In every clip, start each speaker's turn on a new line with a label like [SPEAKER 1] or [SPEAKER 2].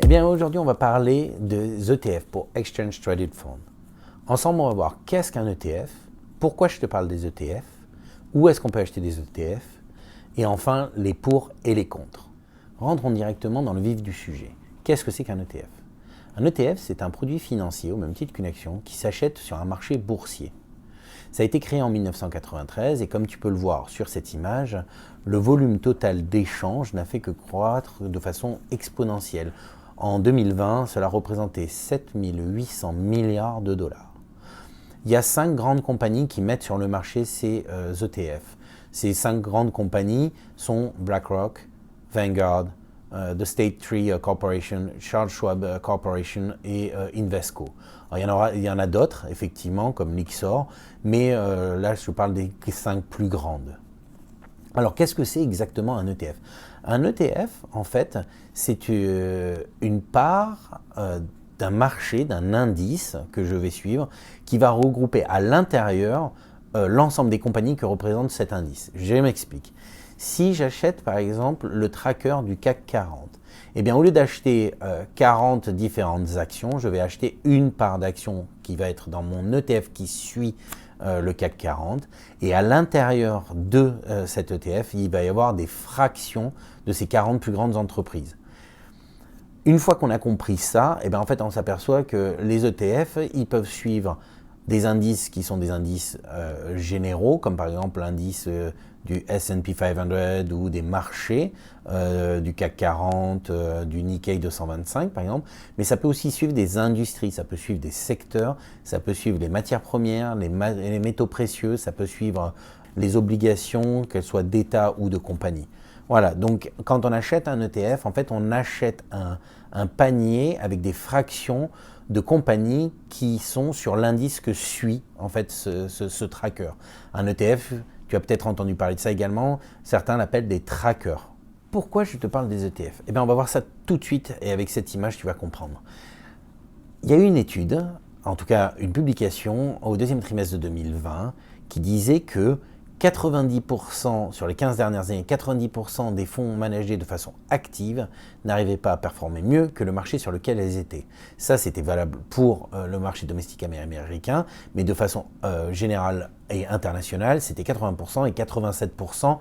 [SPEAKER 1] Eh bien, aujourd'hui, on va parler des ETF pour Exchange Traded Fund. Ensemble, on va voir qu'est-ce qu'un ETF, pourquoi je te parle des ETF, où est-ce qu'on peut acheter des ETF, et enfin, les pour et les contre. Rentrons directement dans le vif du sujet. Qu'est-ce que c'est qu'un ETF? Un ETF, c'est un produit financier, au même titre qu'une action, qui s'achète sur un marché boursier. Ça a été créé en 1993 et comme tu peux le voir sur cette image, le volume total d'échanges n'a fait que croître de façon exponentielle. En 2020, cela représentait 7 800 milliards de dollars. Il y a 5 grandes compagnies qui mettent sur le marché ces ETF. Ces 5 grandes compagnies sont BlackRock, Vanguard, The State Tree Corporation, Charles Schwab Corporation et Invesco. Alors, il y en a d'autres, effectivement, comme Lyxor, mais là, je parle des 5 plus grandes. Alors, qu'est-ce que c'est exactement un ETF? Un ETF, en fait, c'est une part d'un marché, d'un indice que je vais suivre, qui va regrouper à l'intérieur l'ensemble des compagnies que représente cet indice. Je m'explique. Si j'achète par exemple le tracker du CAC 40, eh bien au lieu d'acheter 40 différentes actions, je vais acheter une part d'action qui va être dans mon ETF qui suit le CAC 40 et à l'intérieur de cet ETF, il va y avoir des fractions de ces 40 plus grandes entreprises. Une fois qu'on a compris ça, eh bien en fait on s'aperçoit que les ETF, ils peuvent suivre des indices qui sont des indices généraux, comme par exemple l'indice du S&P 500 ou des marchés du CAC 40, du Nikkei 225 par exemple, mais ça peut aussi suivre des industries, ça peut suivre des secteurs, ça peut suivre les matières premières, les métaux précieux, ça peut suivre les obligations, qu'elles soient d'État ou de compagnie. Voilà, donc quand on achète un ETF, en fait on achète un panier avec des fractions de compagnies qui sont sur l'indice que suit en fait ce tracker. Un ETF, tu as peut-être entendu parler de ça également, certains l'appellent des trackers. Pourquoi je te parle des ETF? Eh bien on va voir ça tout de suite et avec cette image tu vas comprendre. Il y a eu une étude, en tout cas une publication au deuxième trimestre de 2020 qui disait que 90% sur les 15 dernières années, 90% des fonds managés de façon active n'arrivaient pas à performer mieux que le marché sur lequel elles étaient. Ça, c'était valable pour le marché domestique américain, mais de façon générale et internationale, c'était 80% et 87%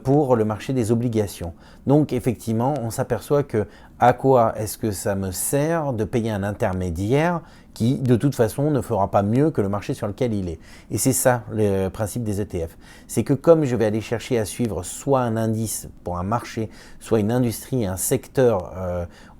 [SPEAKER 1] pour le marché des obligations. Donc effectivement, on s'aperçoit que à quoi est-ce que ça me sert de payer un intermédiaire qui, de toute façon, ne fera pas mieux que le marché sur lequel il est. Et c'est ça, le principe des ETF. C'est que comme je vais aller chercher à suivre soit un indice pour un marché, soit une industrie, un secteur,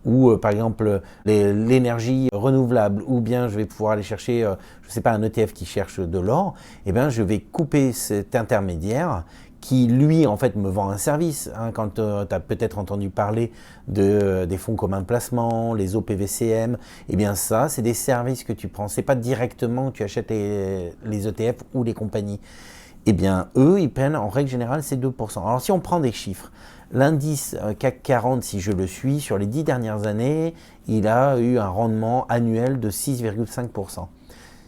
[SPEAKER 1] ou par exemple l'énergie renouvelable, ou bien je vais pouvoir aller chercher, je ne sais pas, un ETF qui cherche de l'or, eh bien je vais couper cet intermédiaire qui, lui, en fait, me vend un service. Quand tu as peut-être entendu parler des fonds communs de placement, les OPVCM, eh bien ça, c'est des services que tu prends. Ce n'est pas directement que tu achètes les ETF ou les compagnies. Eh bien, eux, ils prennent, en règle générale, c'est 2%. Alors, si on prend des chiffres, l'indice CAC 40, si je le suis, sur les 10 dernières années, il a eu un rendement annuel de 6,5%.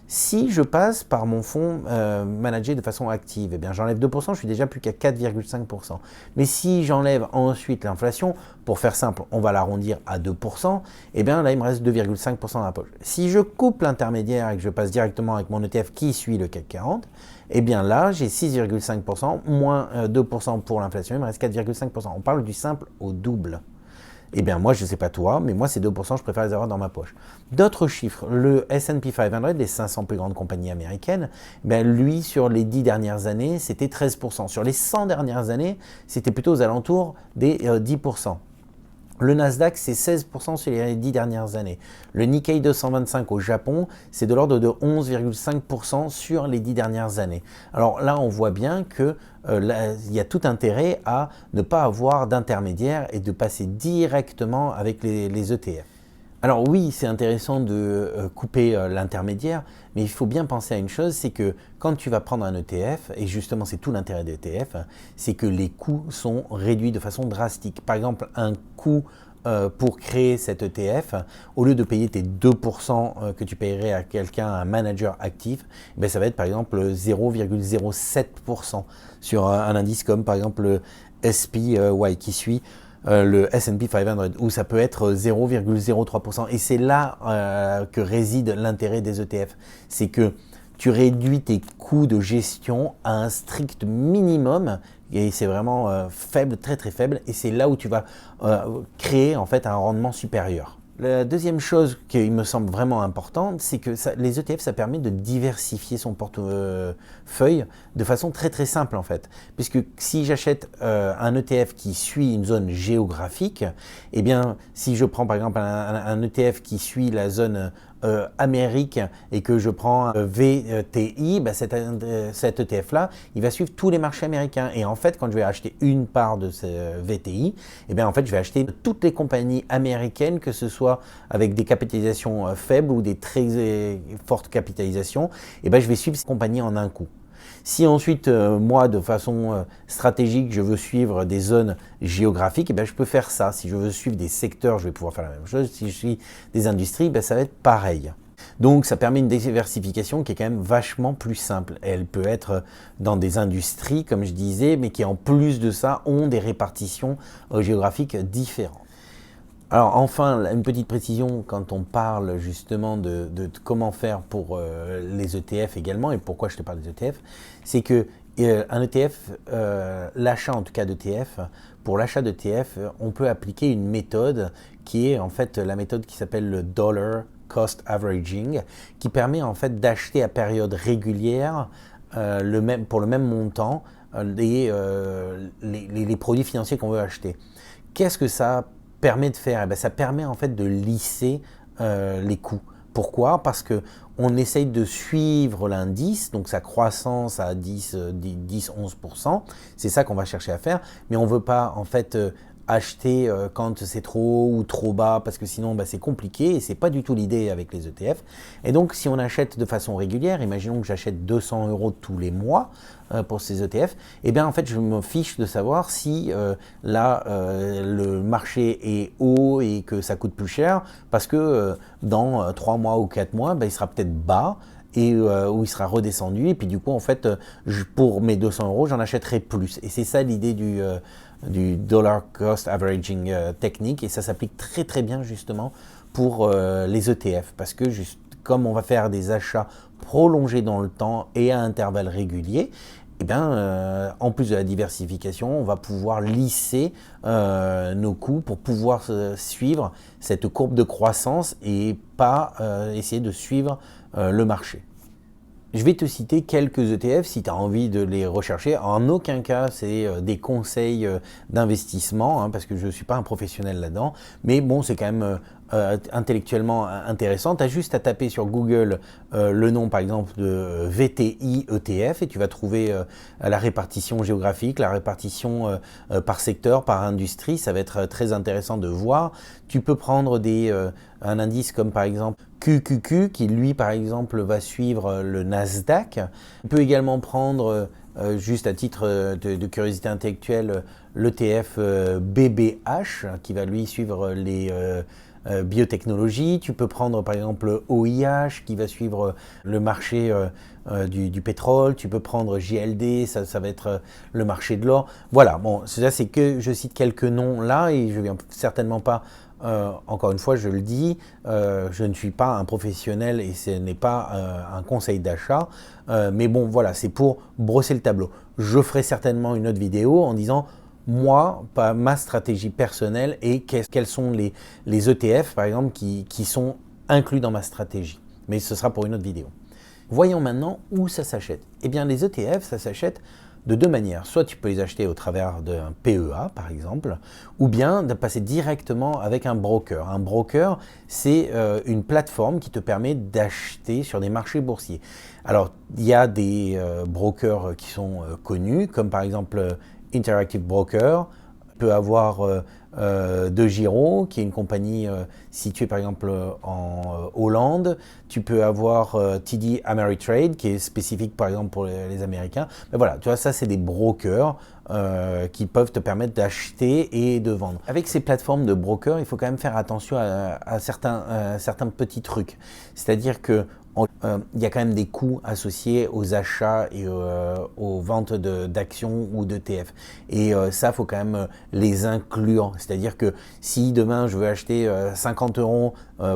[SPEAKER 1] Si je passe par mon fonds managé de façon active, eh bien j'enlève 2%, je suis déjà plus qu'à 4,5%. Mais si j'enlève ensuite l'inflation, pour faire simple, on va l'arrondir à 2%, eh bien là il me reste 2,5% dans la poche. Si je coupe l'intermédiaire et que je passe directement avec mon ETF qui suit le CAC 40, eh bien là j'ai 6,5% moins 2% pour l'inflation, il me reste 4,5%. On parle du simple au double. Eh bien moi je ne sais pas toi, mais moi ces 2% je préfère les avoir dans ma poche. D'autres chiffres, le S&P 500, les 500 plus grandes compagnies américaines, ben lui sur les 10 dernières années c'était 13%. Sur les 100 dernières années c'était plutôt aux alentours des 10%. Le Nasdaq, c'est 16% sur les 10 dernières années. Le Nikkei 225 au Japon, c'est de l'ordre de 11,5% sur les 10 dernières années. Alors là, on voit bien qu'il y a tout intérêt à ne pas avoir d'intermédiaire et de passer directement avec les ETF. Alors oui, c'est intéressant de couper l'intermédiaire, mais il faut bien penser à une chose, c'est que quand tu vas prendre un ETF, et justement c'est tout l'intérêt des ETF, c'est que les coûts sont réduits de façon drastique. Par exemple, un coût pour créer cet ETF, au lieu de payer tes 2% que tu paierais à quelqu'un, un manager actif, ben ça va être par exemple 0,07% sur un indice comme par exemple le SPY qui suit le S&P 500, où ça peut être 0,03%. Et c'est là que réside l'intérêt des ETF. C'est que tu réduis tes coûts de gestion à un strict minimum, et c'est vraiment faible, très très faible, et c'est là où tu vas créer en fait un rendement supérieur. La deuxième chose qui me semble vraiment importante, c'est que les ETF, ça permet de diversifier son portefeuille de façon très très simple en fait. Puisque si j'achète un ETF qui suit une zone géographique, eh bien si je prends par exemple un ETF qui suit la zone Amérique et que je prends VTI, bah cet ETF-là, il va suivre tous les marchés américains. Et en fait, quand je vais acheter une part de ce VTI, eh bien en fait, je vais acheter toutes les compagnies américaines, que ce soit avec des capitalisations faibles ou des très fortes capitalisations, et ben je vais suivre ces compagnies en un coup. Si ensuite, moi, de façon stratégique, je veux suivre des zones géographiques, eh bien, je peux faire ça. Si je veux suivre des secteurs, je vais pouvoir faire la même chose. Si je suis des industries, ben, ça va être pareil. Donc, ça permet une diversification qui est quand même vachement plus simple. Elle peut être dans des industries, comme je disais, mais qui, en plus de ça, ont des répartitions géographiques différentes. Alors enfin, une petite précision quand on parle justement de comment faire pour les ETF également, et pourquoi je te parle des ETF, c'est que un ETF, l'achat en tout cas d'ETF, pour l'achat d'ETF, on peut appliquer une méthode qui est en fait la méthode qui s'appelle le Dollar Cost Averaging, qui permet en fait d'acheter à période régulière pour le même montant les produits financiers qu'on veut acheter. Qu'est-ce que ça permet de faire? Eh bien, ça permet en fait de lisser les coûts. Pourquoi? Parce qu'on essaye de suivre l'indice, donc sa croissance à 10-11%, c'est ça qu'on va chercher à faire, mais on ne veut pas en fait acheter quand c'est trop haut ou trop bas, parce que sinon c'est compliqué et c'est pas du tout l'idée avec les ETF. Et donc si on achète de façon régulière, imaginons que j'achète 200 € tous les mois pour ces ETF, et bien en fait je me fiche de savoir si là le marché est haut et que ça coûte plus cher, parce que dans 3 mois ou 4 mois, il sera peut-être bas, et où il sera redescendu, et puis du coup en fait pour mes 200 €, j'en achèterai plus. Et c'est ça l'idée du Dollar Cost Averaging technique, et ça s'applique très très bien justement pour les ETF, parce que comme on va faire des achats prolongés dans le temps et à intervalles réguliers, eh bien, en plus de la diversification, on va pouvoir lisser nos coûts pour pouvoir suivre cette courbe de croissance et pas essayer de suivre le marché. Je vais te citer quelques ETF si tu as envie de les rechercher. En aucun cas, c'est des conseils d'investissement, hein, parce que je ne suis pas un professionnel là-dedans. Mais bon, c'est quand même intellectuellement intéressant. Tu as juste à taper sur Google le nom, par exemple, de VTI ETF, et tu vas trouver la répartition géographique, la répartition par secteur, par industrie. Ça va être très intéressant de voir. Tu peux prendre un indice comme par exemple QQQ, qui lui par exemple va suivre le Nasdaq. Tu peux également prendre, juste à titre de curiosité intellectuelle, l'ETF BBH, qui va lui suivre les biotechnologies. Tu peux prendre par exemple OIH, qui va suivre le marché du pétrole. Tu peux prendre JLD, ça va être le marché de l'or. Voilà, bon, ça c'est que je cite quelques noms là, et je ne viens certainement pas, encore une fois je le dis, je ne suis pas un professionnel et ce n'est pas un conseil d'achat, mais bon voilà, c'est pour brosser le tableau. Je ferai certainement une autre vidéo en disant moi, pas ma stratégie personnelle, et quels sont les ETF par exemple qui sont inclus dans ma stratégie. Mais ce sera pour une autre vidéo. Voyons maintenant où ça s'achète. Eh bien les ETF, ça s'achète de deux manières. Soit tu peux les acheter au travers d'un PEA par exemple, ou bien de passer directement avec un broker. Un broker, c'est une plateforme qui te permet d'acheter sur des marchés boursiers. Alors il y a des brokers qui sont connus, comme par exemple Interactive Broker. Tu peux avoir De Giro, qui est une compagnie située par exemple en Hollande. Tu peux avoir TD Ameritrade, qui est spécifique par exemple pour les Américains. Mais voilà, tu vois, ça c'est des brokers qui peuvent te permettre d'acheter et de vendre. Avec ces plateformes de brokers, il faut quand même faire attention à certains petits trucs. C'est-à-dire que Il y a quand même des coûts associés aux achats et aux ventes d'actions ou d'ETF. Et ça, il faut quand même les inclure. C'est-à-dire que si demain je veux acheter 50 euros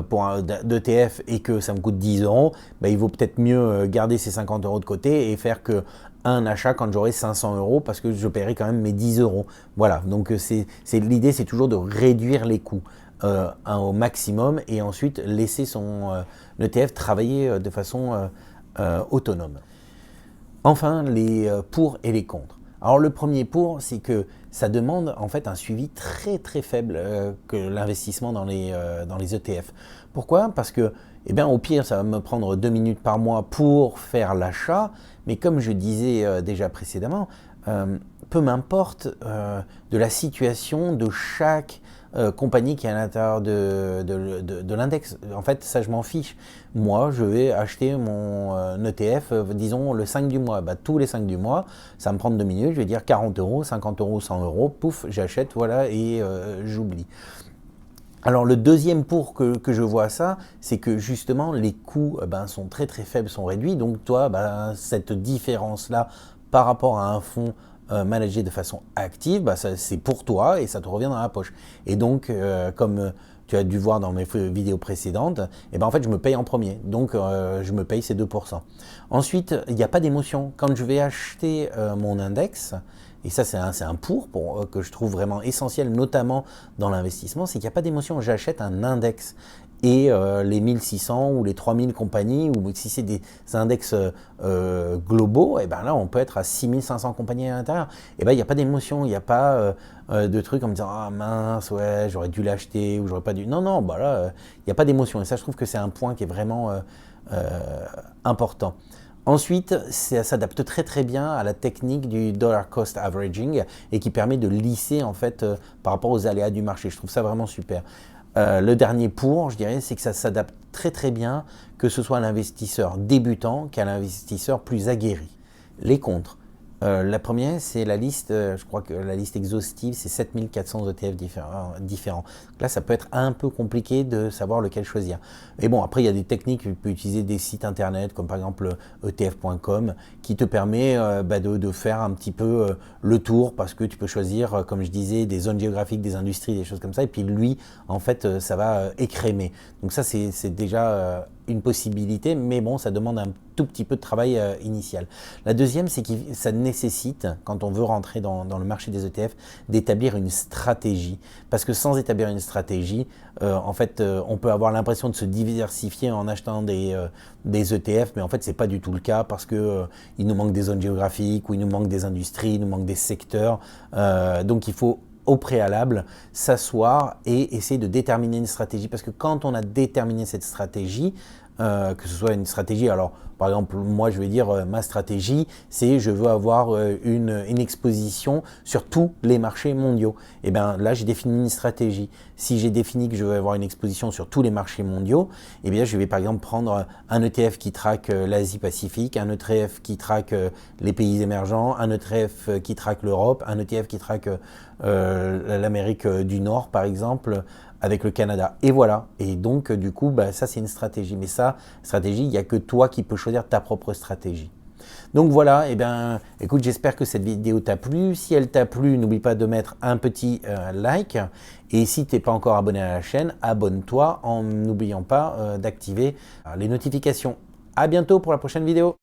[SPEAKER 1] pour un d'ETF et que ça me coûte 10 euros, ben, il vaut peut-être mieux garder ces 50 euros de côté et faire que un achat quand j'aurai 500 euros parce que je paierai quand même mes 10 euros. Voilà, donc l'idée, c'est toujours de réduire les coûts au maximum et ensuite laisser son ETF travailler de façon autonome. Enfin, les pour et les contre. Alors le premier pour, c'est que ça demande en fait un suivi très très faible que l'investissement dans les ETF. Pourquoi? Parce que, eh bien, au pire, ça va me prendre 2 minutes par mois pour faire l'achat, mais comme je disais déjà précédemment, peu m'importe de la situation de chaque compagnie qui est à l'intérieur de l'index. En fait, ça, je m'en fiche. Moi, je vais acheter mon ETF, disons, le 5 du mois. Bah, tous les 5 du mois, ça me prend 2 minutes. Je vais dire 40 euros, 50 euros, 100 euros. Pouf, j'achète, voilà, et j'oublie. Alors le deuxième pour que je vois ça, c'est que justement les coûts sont très très faibles, sont réduits. Donc toi, cette différence-là par rapport à un fonds managé de façon active, c'est pour toi et ça te revient dans la poche. Et donc, comme tu as dû voir dans mes vidéos précédentes, en fait je me paye en premier. Donc je me paye ces 2%. Ensuite, il n'y a pas d'émotion. Quand je vais acheter mon index, et ça, c'est un pour que je trouve vraiment essentiel, notamment dans l'investissement, c'est qu'il n'y a pas d'émotion. J'achète un index. Et les 1600 ou les 3000 compagnies, ou si c'est des index globaux, là, on peut être à 6500 compagnies à l'intérieur. Il n'y a pas d'émotion, il n'y a pas de trucs en me disant « Ah mince, ouais, j'aurais dû l'acheter ou j'aurais pas dû… » Non, non, il n'y a pas d'émotion. Et ça, je trouve que c'est un point qui est vraiment important. Ensuite, ça s'adapte très très bien à la technique du dollar cost averaging et qui permet de lisser en fait par rapport aux aléas du marché. Je trouve ça vraiment super. Le dernier pour, je dirais, c'est que ça s'adapte très très bien, que ce soit à l'investisseur débutant qu'à l'investisseur plus aguerri. Les contres. La première, c'est la liste, je crois que la liste exhaustive, c'est 7400 ETF différents. Là, ça peut être un peu compliqué de savoir lequel choisir. Et bon, après, il y a des techniques, tu peux utiliser des sites internet, comme par exemple ETF.com, qui te permet de faire un petit peu le tour, parce que tu peux choisir, comme je disais, des zones géographiques, des industries, des choses comme ça, et puis lui, en fait, ça va écrémer. Donc ça, c'est déjà une possibilité, mais bon, ça demande un tout petit peu de travail initial. La deuxième, c'est que ça nécessite, quand on veut rentrer dans le marché des ETF, d'établir une stratégie. Parce que sans établir une stratégie, en fait, on peut avoir l'impression de se diversifier en achetant des ETF, mais en fait, c'est pas du tout le cas parce que il nous manque des zones géographiques, ou il nous manque des industries, il nous manque des secteurs. Donc, il faut au préalable s'asseoir et essayer de déterminer une stratégie. Parce que quand on a déterminé cette stratégie, que ce soit une stratégie, alors par exemple moi je vais dire ma stratégie c'est je veux avoir une exposition sur tous les marchés mondiaux. Et bien là j'ai défini une stratégie. Si j'ai défini que je veux avoir une exposition sur tous les marchés mondiaux, et bien je vais par exemple prendre un ETF qui traque l'Asie-Pacifique, un ETF qui traque les pays émergents, un ETF qui traque l'Europe, un ETF qui traque l'Amérique du Nord par exemple, avec le Canada. Et voilà. Et donc, du coup, ça, c'est une stratégie. Mais ça, stratégie, il n'y a que toi qui peux choisir ta propre stratégie. Donc voilà, écoute, j'espère que cette vidéo t'a plu. Si elle t'a plu, n'oublie pas de mettre un petit like. Et si tu n'es pas encore abonné à la chaîne, abonne-toi en n'oubliant pas d'activer les notifications. À bientôt pour la prochaine vidéo.